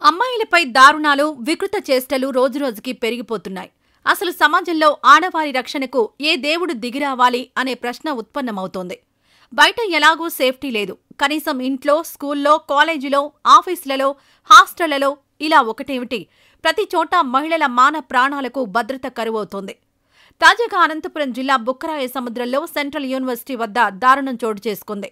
అమ్మాయిలపై దారుణాలు, వికృత చేష్టలు రోజురోజుకి పెరిగిపోతున్నాయి. అసలు సమాజంలో ఆడవారి రక్షణకు ఏ దేవుడు దిగిరావాలి అనే ప్రశ్న ఉత్పన్నమవుతోంది. బయట ఎలాగూ సేఫ్టీ లేదు. కనీసం ఇంట్లో, స్కూల్లో, కాలేజీలో, ఆఫీసులలో, హాస్టళ్లలో ఇలా ఒకటేమిటి, ప్రతి చోట మహిళల మాన ప్రాణాలకు భద్రత కరువవుతోంది. తాజాగా అనంతపురం జిల్లా బుక్కరాయ సముద్రంలో సెంట్రల్ యూనివర్సిటీ వద్ద దారుణం చోటు చేసుకుంది.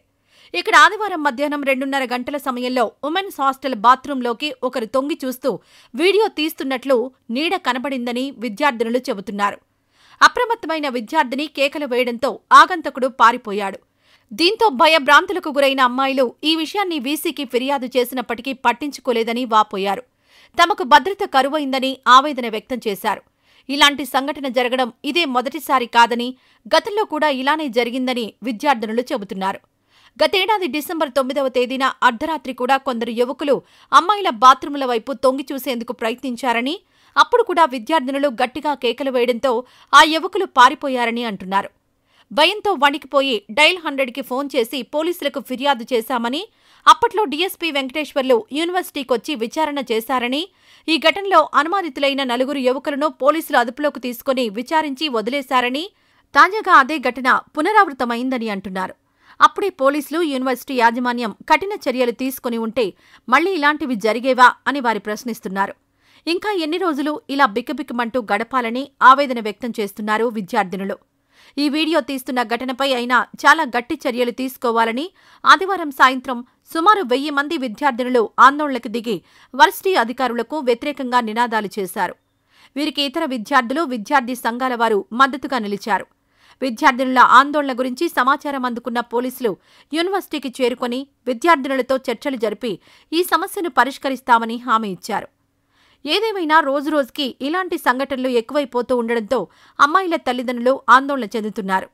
ఇక్కడ ఆదివారం మధ్యాహ్నం 2:30 గంటల సమయంలో ఉమెన్స్ హాస్టల్ బాత్రూంలోకి ఒకరు తొంగి చూస్తూ వీడియో తీస్తున్నట్లు నీడ కనబడిందని విద్యార్థినులు చెబుతున్నారు. అప్రమత్తమైన విద్యార్థిని కేకలు వేయడంతో ఆగంతకుడు పారిపోయాడు. దీంతో భయభ్రాంతులకు గురైన అమ్మాయిలు ఈ విషయాన్ని వీసీకి ఫిర్యాదు చేసినప్పటికీ పట్టించుకోలేదని వాపోయారు. తమకు భద్రత కరువైందని ఆవేదన వ్యక్తం చేశారు. ఇలాంటి సంఘటన జరగడం ఇదే మొదటిసారి కాదని, గతంలో కూడా ఇలానే జరిగిందని విద్యార్థినులు చెబుతున్నారు. గతేడాది డిసెంబర్ 9వ తేదీన అర్ధరాత్రి కూడా కొందరు యువకులు అమ్మాయిల బాత్రూముల వైపు తొంగి చూసేందుకు ప్రయత్నించారని, అప్పుడు కూడా విద్యార్థినులు గట్టిగా కేకలు వేయడంతో ఆ యువకులు పారిపోయారని అంటున్నారు. భయంతో వణికిపోయి డయల్ 100కి ఫోన్ చేసి పోలీసులకు ఫిర్యాదు చేశామని, అప్పట్లో డీఎస్పీ వెంకటేశ్వర్లు యూనివర్సిటీకొచ్చి విచారణ చేశారని, ఈ ఘటనలో అనుమానితులైన 4 యువకులను పోలీసులు అదుపులోకి తీసుకుని విచారించి వదిలేశారని, తాజాగా అదే ఘటన పునరావృతమైందని అంటున్నారు. అప్పుడే పోలీసులు, యూనివర్సిటీ యాజమాన్యం కఠిన చర్యలు తీసుకుని ఉంటే మళ్లీ ఇలాంటివి జరిగేవా అని వారు ప్రశ్నిస్తున్నారు. ఇంకా ఎన్ని రోజులు ఇలా బిక్కబిక్కమంటూ గడపాలని ఆవేదన వ్యక్తం చేస్తున్నారు విద్యార్థినులు. ఈ వీడియో తీస్తున్న ఘటనపై అయినా చాలా గట్టి చర్యలు తీసుకోవాలని ఆదివారం సాయంత్రం సుమారు 1000 మంది విద్యార్థినులు ఆందోళనకు దిగి వర్సిటీ అధికారులకు వ్యతిరేకంగా నినాదాలు చేశారు. వీరికి ఇతర విద్యార్థులు, విద్యార్థి సంఘాల వారు మద్దతుగా నిలిచారు. విద్యార్థినుల ఆందోళన గురించి సమాచారం అందుకున్న పోలీసులు యూనివర్సిటీకి చేరుకుని విద్యార్థినులతో చర్చలు జరిపి ఈ సమస్యను పరిష్కరిస్తామని హామీ ఇచ్చారు. ఏదేమైనా రోజురోజుకి ఇలాంటి సంఘటనలు ఎక్కువైపోతూ ఉండడంతో అమ్మాయిల తల్లిదండ్రులు ఆందోళన చెందుతున్నారు.